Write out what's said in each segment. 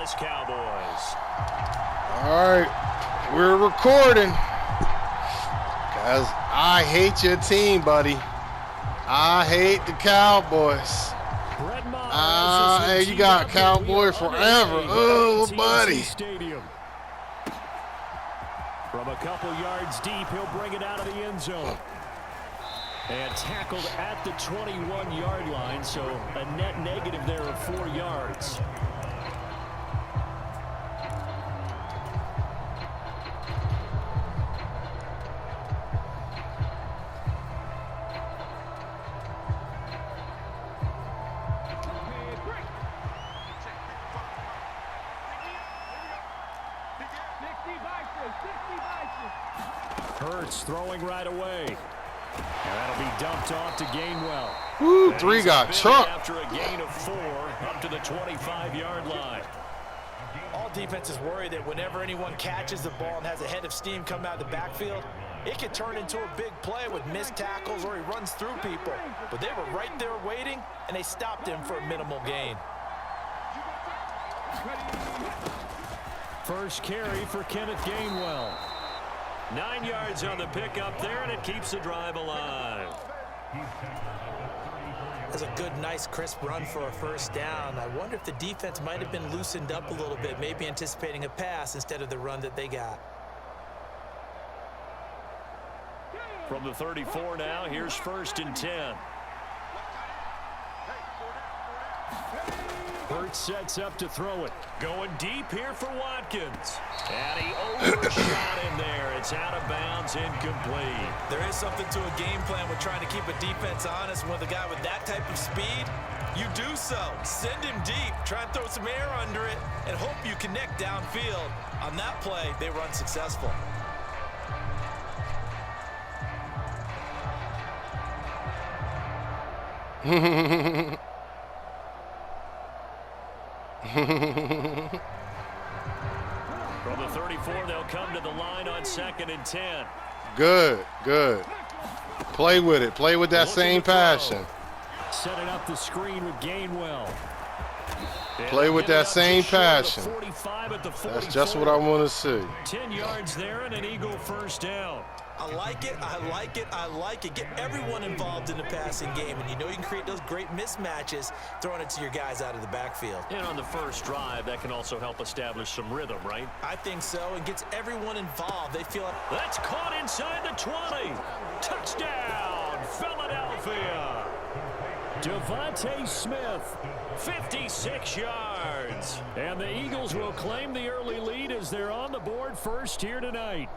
Dallas Cowboys. All right, we're recording. Guys, I hate your team, buddy. I hate the Cowboys. Hey, you got Cowboys forever. Oh, buddy. From a couple yards deep, he'll bring it out of the end zone. And tackled at the 21-yard line, so a net negative there of 4 yards. Hurts throwing right away. And that'll be dumped off to Gainwell. Woo, 3 got chucked. After a gain of 4 up to the 25-yard line. All defenses worry that whenever anyone catches the ball and has a head of steam come out of the backfield, it can turn into a big play with missed tackles or he runs through people. But they were right there waiting, and they stopped him for a minimal gain. First carry for Kenneth Gainwell. 9 yards on the pickup there, and it keeps the drive alive. That's a good, nice, crisp run for a first down. I wonder if the defense might have been loosened up a little bit, maybe anticipating a pass instead of the run that they got. From the 34 now, here's 1st and 10. Hurts sets up to throw it. Going deep here for Watkins. And he overshot him there. It's out of bounds, incomplete. There is something to a game plan with trying to keep a defense honest. With a guy with that type of speed, you do so. Send him deep, try and throw some air under it, and hope you connect downfield. On that play, they were unsuccessful. From the 34, they'll come to the line on 2nd and 10. Good, good. Play with it. Play with that same passion. Setting up the screen with Gainwell. Play with that same passion. That's just what I want to see. 10 yards there and an Eagle first down. I like it, I like it, I like it. Get everyone involved in the passing game, and you know you can create those great mismatches throwing it to your guys out of the backfield. And on the first drive, that can also help establish some rhythm, right? I think so. It gets everyone involved. They feel like... That's caught inside the 20. Touchdown, Philadelphia. Devontae Smith, 56 yards. And the Eagles will claim the early lead as they're on the board first here tonight.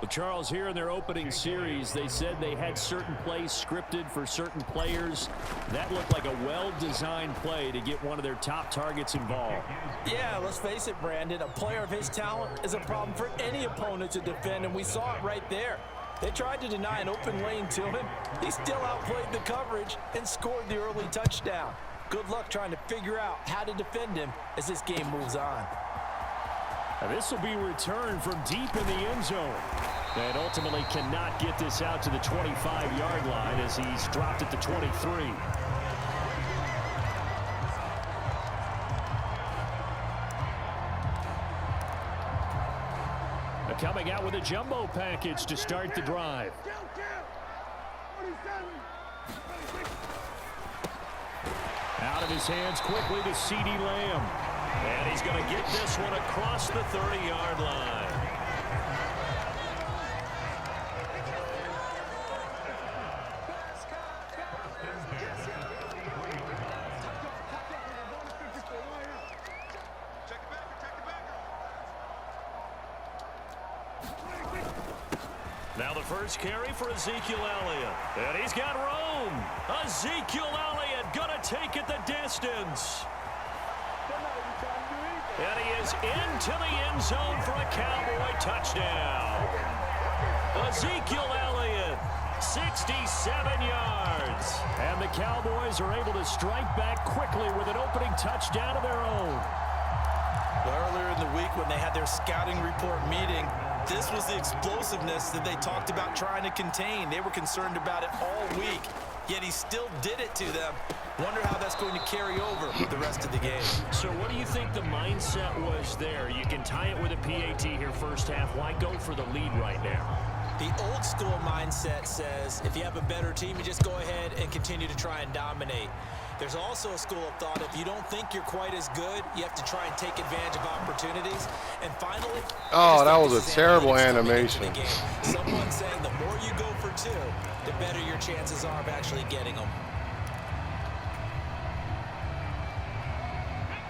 Well, Charles, here in their opening series, they said they had certain plays scripted for certain players. That looked like a well-designed play to get one of their top targets involved. Yeah, let's face it, Brandon. A player of his talent is a problem for any opponent to defend, and we saw it right there. They tried to deny an open lane to him. He still outplayed the coverage and scored the early touchdown. Good luck trying to figure out how to defend him as this game moves on. Now this will be returned from deep in the end zone. And ultimately cannot get this out to the 25-yard line as he's dropped at the 23. Now coming out with a jumbo package to start the drive. Out of his hands quickly to CeeDee Lamb. And he's going to get this one across the 30-yard line. Now the first carry for Ezekiel Elliott. And he's got room. Ezekiel Elliott going to take it the distance. And he is into the end zone for a Cowboy touchdown. Ezekiel Elliott, 67 yards. And the Cowboys are able to strike back quickly with an opening touchdown of their own. Well, earlier in the week when they had their scouting report meeting, this was the explosiveness that they talked about trying to contain. They were concerned about it all week, yet he still did it to them. Wonder how that's going to carry over the rest of the game. So what do you think the mindset was there? You can tie it with a PAT here first half. Why go for the lead right now? The old school mindset says if you have a better team, you just go ahead and continue to try and dominate. There's also a school of thought, if you don't think you're quite as good, you have to try and take advantage of opportunities. And finally, oh, that was a terrible animation. Someone saying the more you go for two, the better your chances are of actually getting them.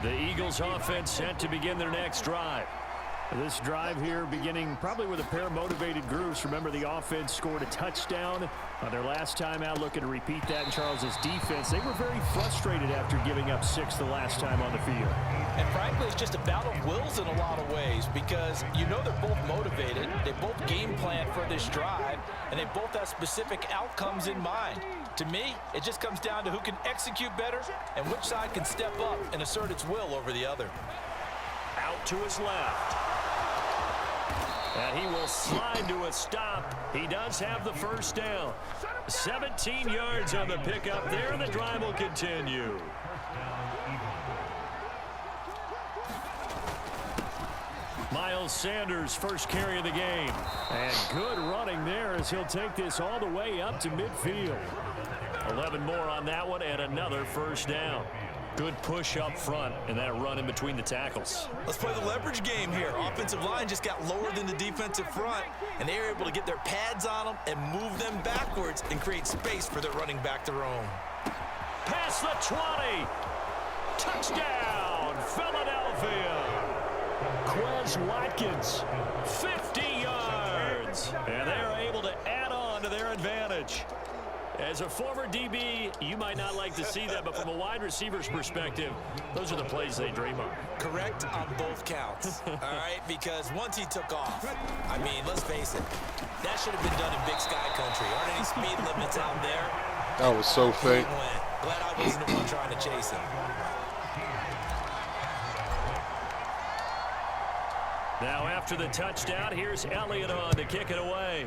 The Eagles offense set to begin their next drive. This drive here beginning probably with a pair of motivated groups. Remember, the offense scored a touchdown on their last time out, looking to repeat that in Charles's defense. They were very frustrated after giving up 6 the last time on the field. And frankly, it's just a battle of wills in a lot of ways because you know they're both motivated. They both game plan for this drive, and they both have specific outcomes in mind. To me, it just comes down to who can execute better and which side can step up and assert its will over the other. Out to his left. And he will slide to a stop. He does have the first down. 17 yards on the pickup there, and the drive will continue. Miles Sanders, first carry of the game. And good running there as he'll take this all the way up to midfield. 11 more on that one and another first down. Good push up front and that run in between the tackles. Let's play the leverage game here. Offensive line just got lower than the defensive front, and they were able to get their pads on them and move them backwards and create space for their running back to roam. Past the 20. Touchdown, Philadelphia. Quez Watkins, 50 yards. And they're able to add on to their advantage. As a former DB, you might not like to see that, but from a wide receiver's perspective, those are the plays they dream of. Correct on both counts, all right? Because once he took off, I mean, let's face it, that should have been done in Big Sky Country. Aren't any speed limits out there? That was so fake. Glad I wasn't the one trying to chase him. Now after the touchdown, here's Elliott on to kick it away.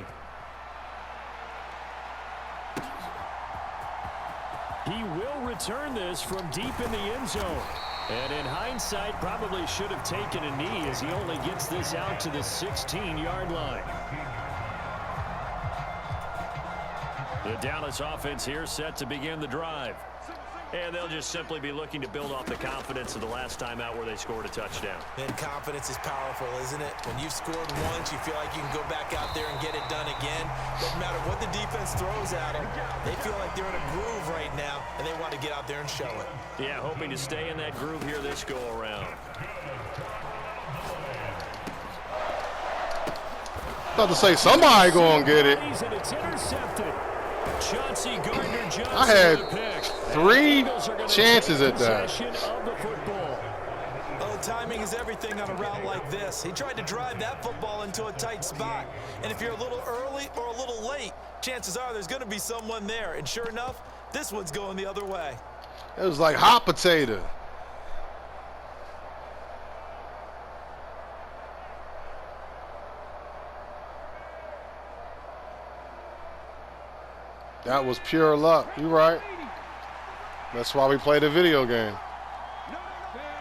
He will return this from deep in the end zone. And in hindsight, probably should have taken a knee as he only gets this out to the 16-yard line. The Dallas offense here set to begin the drive. And they'll just simply be looking to build off the confidence of the last time out where they scored a touchdown. And confidence is powerful, isn't it? When you've scored once, you feel like you can go back out there and get it done again. Doesn't matter what the defense throws at them. They feel like they're in a groove right now, and they want to get out there and show it. Yeah, hoping to stay in that groove here this go-around. About to say somebody gonna get it. It's intercepted. Chauncey Gardner-Johnson. I had 3 chances at that. Well, timing is everything on a route like this. He tried to drive that football into a tight spot. And if you're a little early or a little late, chances are there's going to be someone there. And sure enough, this one's going the other way. It was like hot potato. That was pure luck. You're right. That's why we play the video game.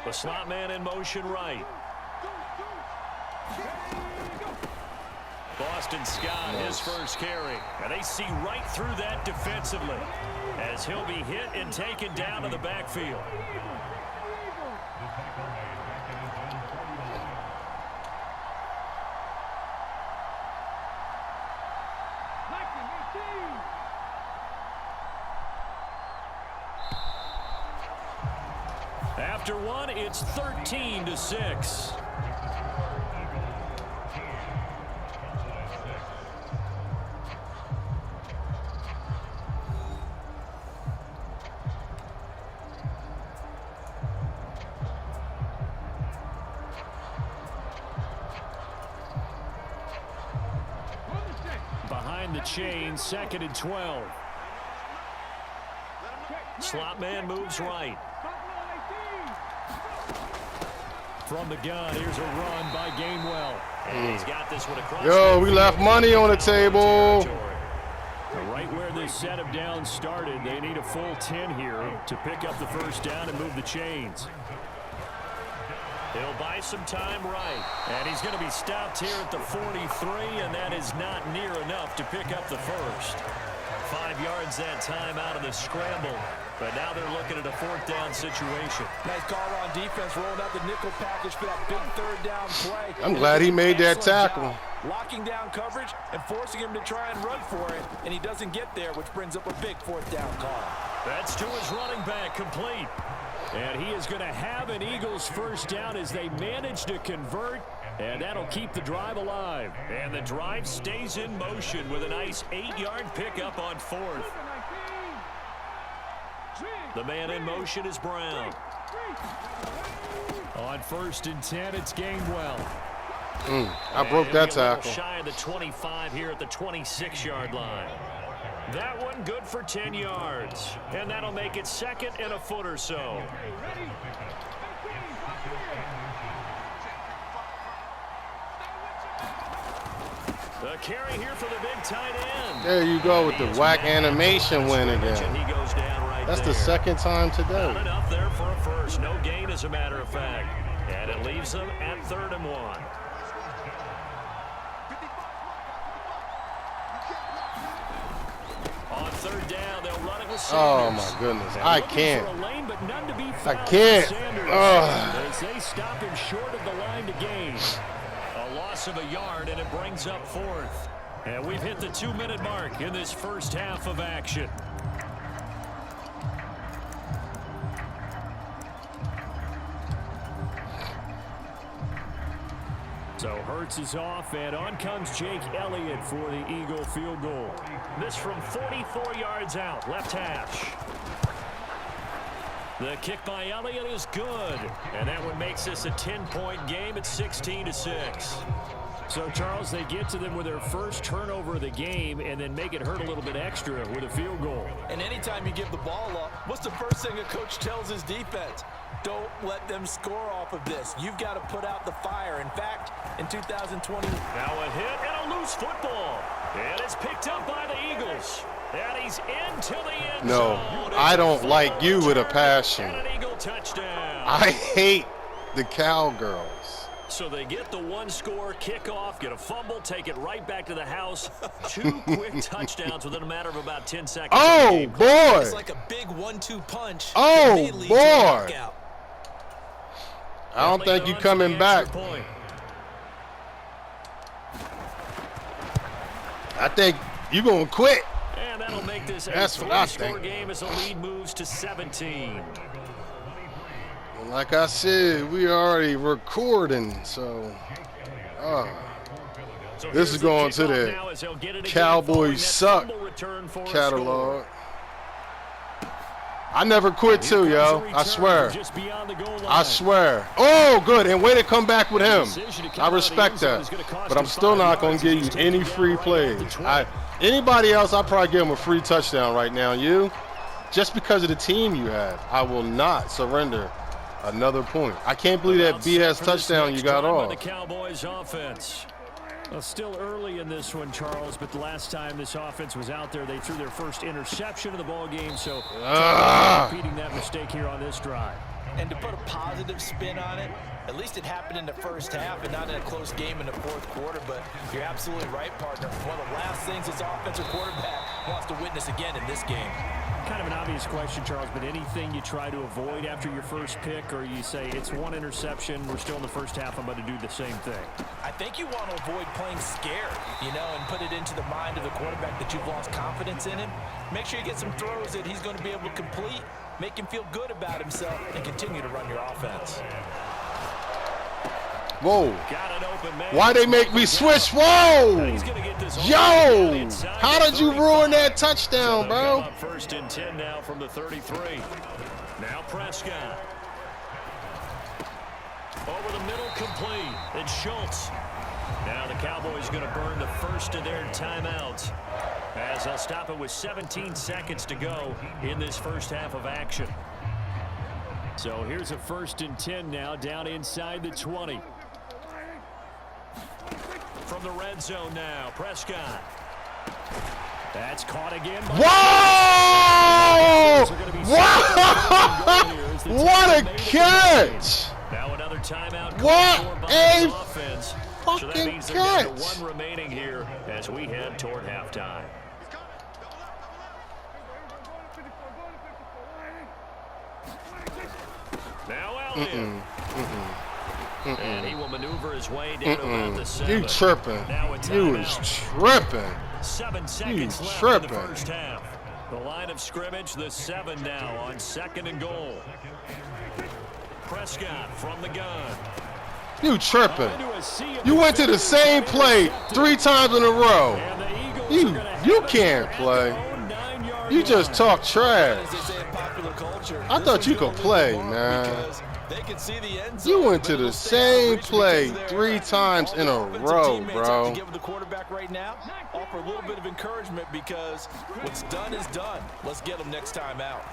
The slot man in motion right. Boston Scott, his first carry. And they see right through that defensively as he'll be hit and taken down to the backfield. After one, it's 13-6. Behind the chain, 2nd and 12. Slot man moves right. From the gun, here's a run by Gainwell. And he's got this one across. Yo, we left money on the table. Right where where this set of downs started. They need a full 10 here to pick up the first down and move the chains. He'll buy some time right. And he's going to be stopped here at the 43, and that is not near enough to pick up the first. 5 yards that time out of the scramble. But now they're looking at a fourth down situation. Nice call on defense, rolling out the nickel package for that big third down play. I'm glad he made that tackle. Locking down coverage and forcing him to try and run for it. And he doesn't get there, which brings up a big fourth down call. That's to his running back, complete. And he is going to have an Eagles first down as they manage to convert. And that'll keep the drive alive. And the drive stays in motion with a nice 8-yard pickup on fourth. The man in motion is Brown. On 1st and 10, it's Gainwell. I broke that tackle. Shy of the 25 here at the 26-yard line. That one good for 10 yards. And that'll make it 2nd and a foot or so. The carry here for the big tight end. There you go with the whack animation win again. He goes down right That's there. the 2nd time today. Not enough there for a first. No gain, as a matter of fact. And it leaves them at 3rd and 1. On 3rd down, they'll run it with Sanders. Oh my goodness, I can't. I I can't. As they stop him short of the line to gain. A loss of a yard, and it brings up 4th. And we've hit the 2-minute mark in this first half of action. So Hurts is off, and on comes Jake Elliott for the Eagle field goal. This from 44 yards out, left hash. The kick by Elliott is good, and that one makes this a 10-point game at 16-6. So, Charles, they get to them with their first turnover of the game and then make it hurt a little bit extra with a field goal. And anytime you give the ball up, what's the first thing a coach tells his defense? Don't let them score off of this. You've got to put out the fire. In fact, in 2020... Now a hit and a loose football. And it's picked up by the Eagles. And he's into the end zone. No, I don't like you with a passion. And an Eagle touchdown. I hate the Cowgirls. So they get the one-score kickoff, get a fumble, take it right back to the house. 2 quick touchdowns within a matter of about 10 seconds. Oh, boy. It's like a big 1-2 punch. Oh, boy. I don't think you're coming back. I think you're going to quit. And that'll make this a That's what I 4-score think. game as the lead moves to 17. Like I said, we already recording, so this is going to the Cowboys Suck catalog. I never quit too, yo. I swear. I swear. Oh, good. And way to come back with him. I respect that. But I'm still not going to give you any free plays. Anybody else, I'll probably give them a free touchdown right now. You, just because of the team you have, I will not surrender another point. I can't believe that BS touchdown you got off. The Cowboys offense. Well, still early in this one, Charles, but the last time this offense was out there, they threw their first interception of the ball game, so repeating that mistake here on this drive. And to put a positive spin on it, at least it happened in the first half and not in a close game in the fourth quarter, but you're absolutely right, partner. One of the last things this offensive quarterback wants to witness again in this game. Kind of an obvious question, Charles, but anything you try to avoid after your first pick, or you say it's one interception, we're still in the first half, I'm going to do the same thing? I think you want to avoid playing scared, and put it into the mind of the quarterback that you've lost confidence in him. Make sure you get some throws that he's going to be able to complete, make him feel good about himself, and continue to run your offense. Whoa. Why they make me switch? Whoa. Yo. How did you ruin that touchdown, bro? First and 10 now from the 33. Now Prescott. Over the middle, complete. It's Schultz. Now the Cowboys going to burn the first of their timeouts as they'll stop it with 17 seconds to go in this first half of action. So here's a 1st and 10 now down inside the 20. From the red zone now, Prescott. That's caught again. Whoa! Wow! What a catch! Now another timeout. What a offense. fucking so that means catch! there's one remaining here as we head toward halftime. Now Elliott. And he will maneuver his way down to about the 7. You tripping. You was tripping. 7 seconds left tripping. in the first half. The line of scrimmage, the 7 now on 2nd and goal. Prescott from the gun. You tripping. You went to the same play 3 times in a row. You can't play. You just talk trash. I thought you could play, man. You went to the same play 3 times in a row, bro. Give the quarterback right now. Offer a little bit of encouragement because what's done is done. Let's get him next time out.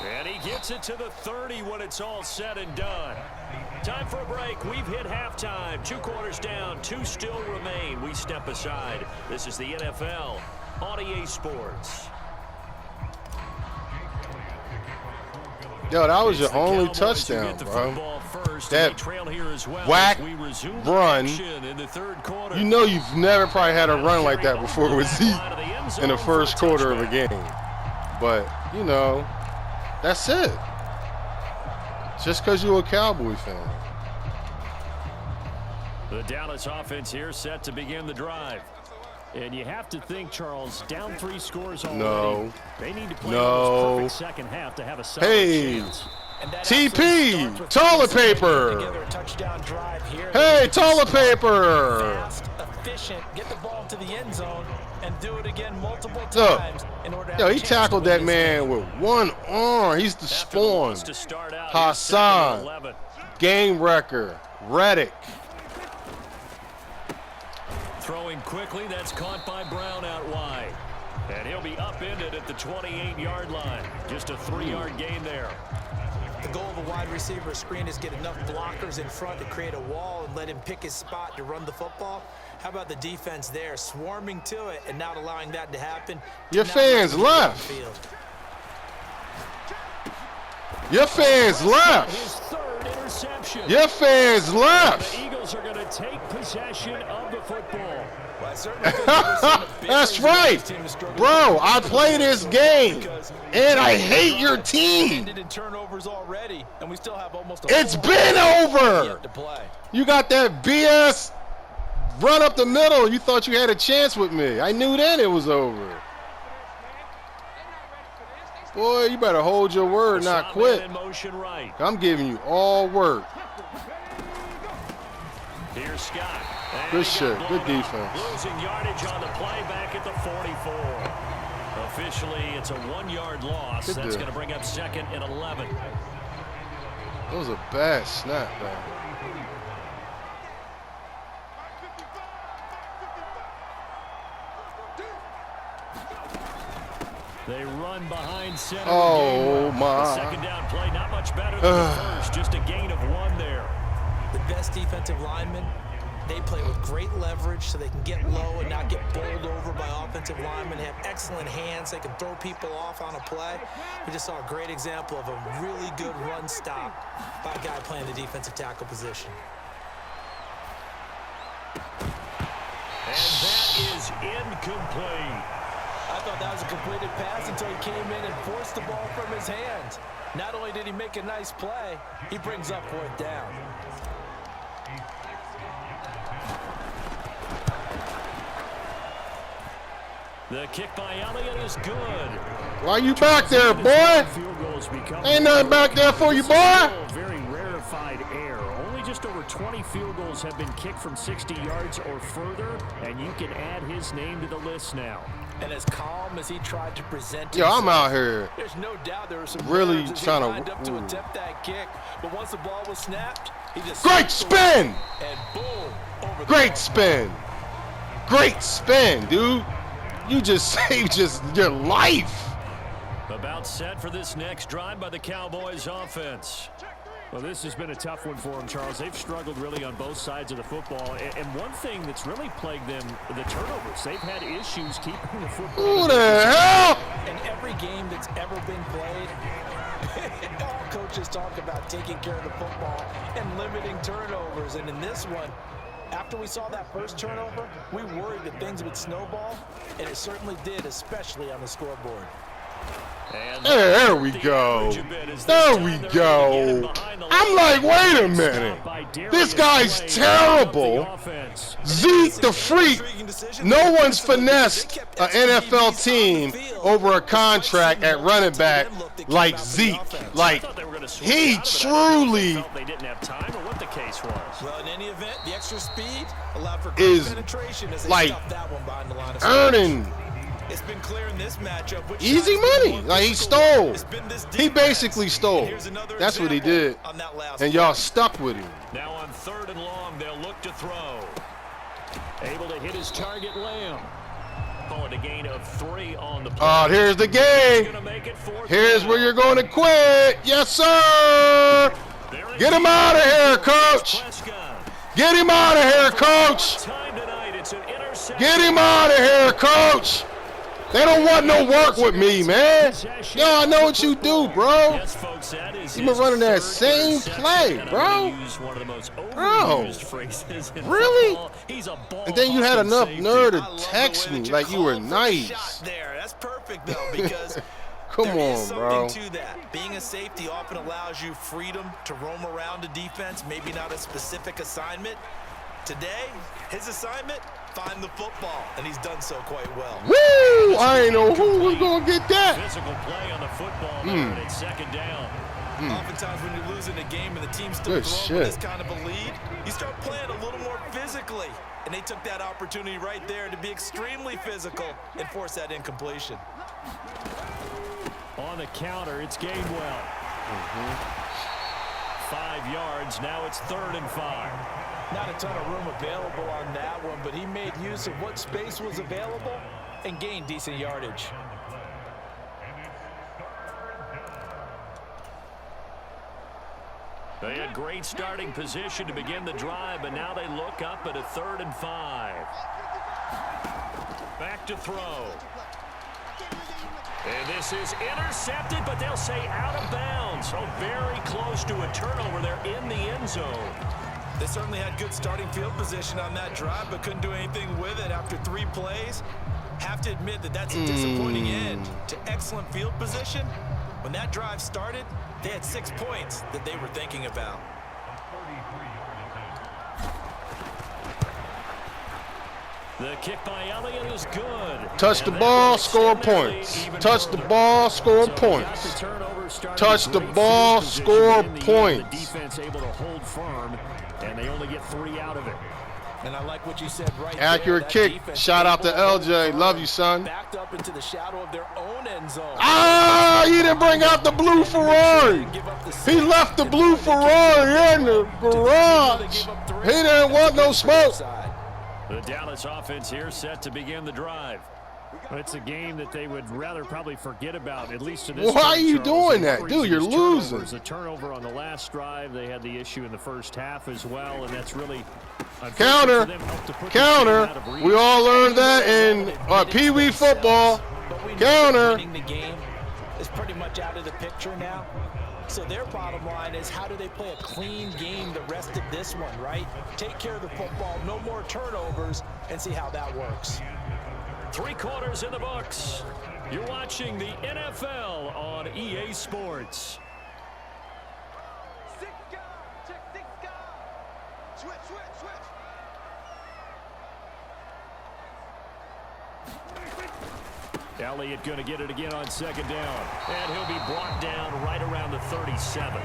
And he gets it to the 30 when it's all said and done. Time for a break. We've hit halftime. 2 quarters down. 2 still remain. We step aside. This is the NFL on EA Sports. Yo, that was your only touchdown, bro. That whack run. You know you've never probably had a run like that before with Zeke in the first quarter of a game. But, you know, that's it. Just because you're a Cowboy fan. The Dallas offense here set to begin the drive. And you have to think, Charles, down 3 scores already. No. They need to play a perfect second half to have a solid chance. TP, toilet paper. Hey, toilet paper. Fast, efficient, get the ball to the end zone and do it again multiple times. Yo, he tackled that man with 1 arm. He's the spawn. Hassan, game wrecker, Reddick. Throwing quickly, that's caught by Brown out wide. And he'll be upended at the 28-yard line. Just a 3-yard gain there. The goal of a wide receiver screen is get enough blockers in front to create a wall and let him pick his spot to run the football. How about the defense there, swarming to it and not allowing that to happen? Your fans left. Your fans left. His 3rd interception. Your fans left. The Eagles are going to take possession of the football. That's right. Bro, I play this game, and I hate your team. It's been over. You got that BS run up the middle. You thought you had a chance with me. I knew then it was over. Boy, you better hold your word, not quit. I'm giving you all work. Here's Scott. Good shit. Good defense. Losing yardage on the play back at the 44. Officially, it's a 1-yard loss. That's going to bring up 2nd and 11. That was a bad snap, man. They run behind center. Oh, my. The 2nd down play, not much better than the first. Just a gain of 1 there. The best defensive linemen, they play with great leverage so they can get low and not get bowled over by offensive linemen. They have excellent hands. They can throw people off on a play. We just saw a great example of a really good run stop by a guy playing the defensive tackle position. And that is incomplete. I thought that was a completed pass until he came in and forced the ball from his hands. Not only did he make a nice play, he brings up 4th down. The kick by Elliott is good. Why you back there, boy? Ain't nothing back there for you, boy. Very rarefied air. Only just over 20 field goals have been kicked from 60 yards or further, and you can add his name to the list now. And as calm as he tried to present himself, I'm out here. There's no doubt there were some really trying to lined up to attempt that kick, but once the ball was snapped, he just great spin. And boom, over great spin. Great spin, dude. You just saved your life. About set for this next drive by the Cowboys offense. Well, this has been a tough one for them, Charles. They've struggled really on both sides of the football. And one thing that's really plagued them, the turnovers. They've had issues keeping the football. Who the hell? In every game that's ever been played, all coaches talk about taking care of the football and limiting turnovers. And in this one, after we saw that first turnover, we worried that things would snowball, and it certainly did, especially on the scoreboard. There we go. There we go. I'm like, wait a minute. This guy's terrible. Zeke the Freak. No one's finessed an NFL team over a contract at running back like Zeke. Like, he truly is like earning It's been clear in this matchup. Easy money. Like, he stole. He basically stole. That's what he did. And y'all stuck with him. Now on 3rd and long, they'll look to throw. Able to hit his target, Lamb. Call it a gain of 3 on the play. Oh, here's the game. Here's where you're going to quit. Yes, sir. Get him out of here, coach. Get him out of here, coach. Get him out of here, coach. They don't want no work with me, man. Yo, I know what you do, bro. You been running that same play, bro. Bro. Really? And then you had enough nerve to text me like you were nice. That's perfect, though, because come on, bro. to that. Being a safety often allows you freedom to roam around a defense, maybe not a specific assignment. Today, his assignment, find the football, and he's done so quite well. Woo! I ain't know who was going to get that. Physical play on the football there, and it's 2nd down. Oftentimes when you're losing a game and the team's still throwing with this kind of a lead, you start playing a little more physically. And they took that opportunity right there to be extremely physical and force that incompletion. On the counter, it's Gainwell. 5 yards, now it's 3rd and 5. Not a ton of room available on that one, but he made use of what space was available and gained decent yardage. They had great starting position to begin the drive, but now they look up at a 3rd and 5. Back to throw. And this is intercepted, but they'll say out of bounds. So very close to a turnover. They're in the end zone. They certainly had good starting field position on that drive, but couldn't do anything with it after 3 plays. Have to admit that that's a disappointing end to excellent field position. When that drive started, they had 6 points that they were thinking about. The kick by Elliott is good. Touch the ball, score points. Touch the ball, score points. Touch the ball, score points. Defense able to hold firm, and they only get 3 out of it. And I like what you said right Accurate kick. Shout out to LJ. Love you, son. Backed up into the shadow of their own end zone. Ah, he didn't bring out the blue Ferrari. He left the blue Ferrari in the garage. He didn't want no smoke. The Dallas offense here set to begin the drive. It's a game that they would rather probably forget about, at least to this point. Why are you doing that? Dude, you're losing. A turnover on the last drive. They had the issue in the first half as well, and that's really counter. Counter. We all learned that in Pee Wee football. Counter. The game is pretty much out of the picture now. So their bottom line is, how do they play a clean game the rest of this one, right? Take care of the football, no more turnovers, and see how that works. 3 quarters in the books. You're watching the NFL on EA Sports. 6 guard, check 6 guard. Switch. Elliott going to get it again on 2nd down. And he'll be brought down right around the 37.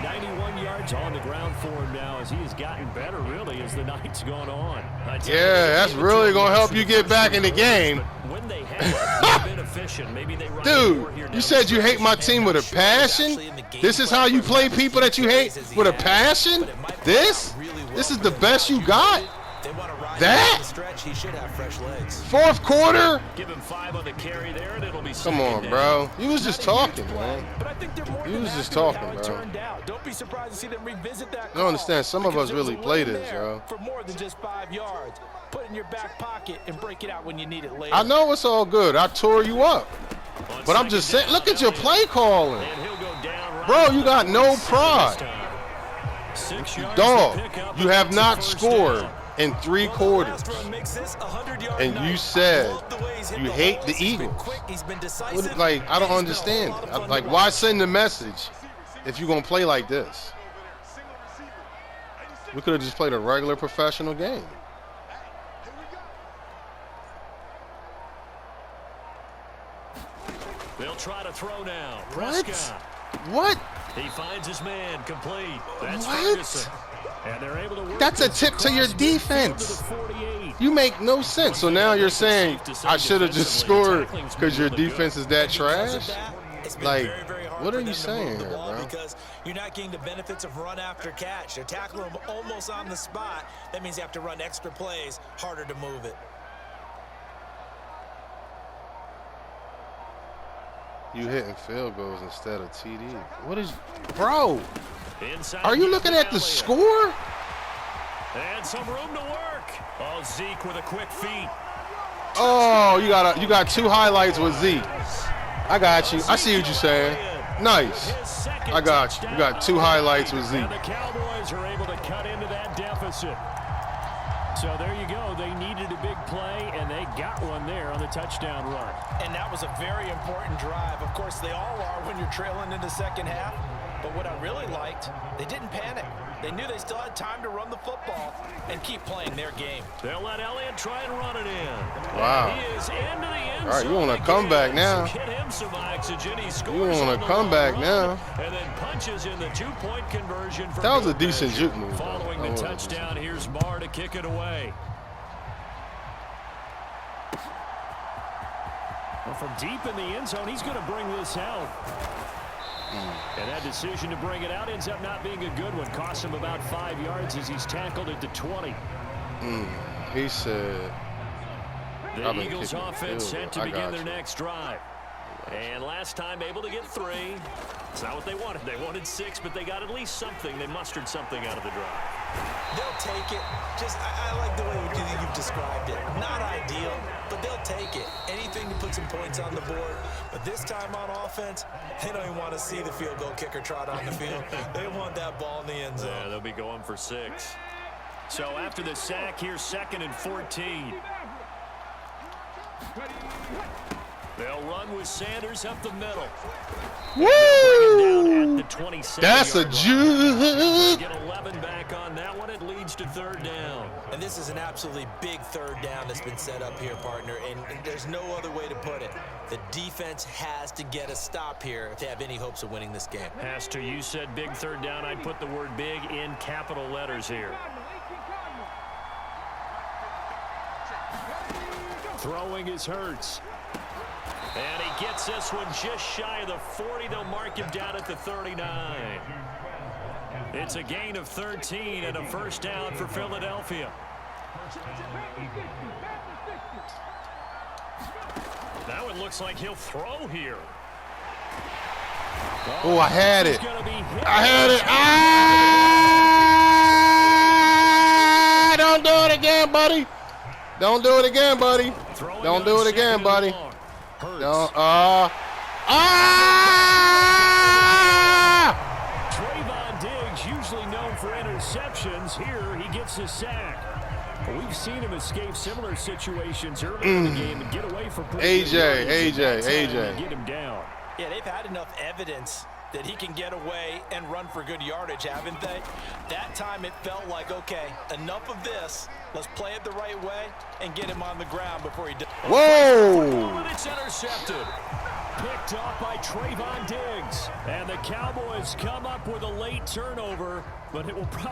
91 yards on the ground for him now as he has gotten better, really, as the night's gone on. Yeah, that's really going to help you get back in the game. When they have been efficient, maybe they dude, you said you hate my team with a passion? This is how you play people that you hate with a passion? This is the best you got? that? Stretch, he should have fresh legs. Fourth quarter? Give him 5 on the carry there, and it'll be Come on, bro. You was just talking, man. But I think they're more You than was just happy with talking, how it bro. turned out. Don't be surprised to see them revisit that You call, don't understand. Some of because us there was really a play win this, there yo. for more than just 5 yards. Put it in your back pocket and break it out when you need it later. I know it's all good. I tore you up. On But I'm just saying, second look down, at your Elliott. play calling. And he'll go down right Bro, you got no pride. 6 yards Dog, to pick up, you and have that's a not first scored down. in 3 Well, quarters. the last run makes this a 100-yard And night. you said I love the way he's hit you the hate holes. the He's been Eagles. quick, he's been What- decisive, Like, I don't and he's been a understand whole lot it. of fun Like, to why watch. send the message if you're going to play like this? We could have just played a regular professional game. They'll try to throw now. What? Prescott. What? He finds his man complete. That's What? Ferguson. And they're able to work That's a this tip to your across midfield defense. to the 48. You make no sense. So now you're saying I should have just scored because your defense is that trash? It's been Like, very, very hard what for are you them to saying move the here, ball bro? because you're not getting the benefits of run after catch. They're tackling them almost on the spot. That means you have to run extra plays, harder to move it. You hitting field goals instead of TD. What is, bro? Inside Are you to looking at the Elliott. score? And some room to work. Oh, Zeke with a quick feet. Oh, you got 2 highlights with Zeke. I got you. I see what you're saying. Nice. His second I got you. You got 2 highlights with Zeke. And the Cowboys are able to cut into that deficit. So there you go. They needed a big play, and they got one there on the touchdown run. And that was a very important drive. Of course, they all are when you're trailing in the second half. But what I really liked, they didn't panic. They knew they still had time to run the football and keep playing their game. They'll let Elliott try and run it in. Wow. And he is into the end All right, you zone want a comeback again. now. Get him some oxygen. He You scores want on a the comeback long now. run, and then punches in the 2-point conversion. For That was a good decent measure. juke move, though. Following That the was a decent touchdown, here's Barr to kick it away. Well, from deep in the end zone, he's going to bring this out. And that decision to bring it out ends up not being a good one. Costs him about 5 yards as he's tackled at the 20. He said, The I've been Eagles kicking the offense field set to goal. I begin got their you. next drive. And last time able to get 3. It's not what they wanted. They wanted 6, but they got at least something. They mustered something out of the drive. They'll take it. I like the way you've described it. Not ideal, but they'll take it. Anything to put some points on the board. But this time on offense, they don't even want to see the field goal kicker trot on the field. They want that ball in the end zone. Yeah, they'll be going for 6. So after the sack, here's 2nd and 14. They'll run with Sanders up the middle. woo! Down at the 27 That's a yard line. juke. Get 11 back on that one. It leads to 3rd down. And this is an absolutely big 3rd down that's been set up here, partner. And there's no other way to put it. The defense has to get a stop here if they have any hopes of winning this game. Pastor, you said big 3rd down. I'd put the word big in capital letters here. Throwing is Hurts. And he gets this one just shy of the 40. They'll mark him down at the 39. It's a gain of 13 and a 1st down for Philadelphia. Now it looks like he'll throw here. Oh, I had it. He's gonna be hit. I had it. Ah! Don't do it again, buddy. Don't do it again, buddy. Throwing Don't on do it 2nd again, and buddy. long. Hurts. Don't. Trayvon Diggs, usually known for interceptions. Here, he gets his sack. We've seen him escape similar situations early in the game and get away from AJ. Get him down. Yeah, they've had enough evidence that he can get away and run for good yardage, haven't they? That time it felt like, okay, enough of this. Let's play it the right way and get him on the ground before he does. Whoa. And it's intercepted. Picked off by Trayvon Diggs. And the Cowboys come up with a late turnover, but it will probably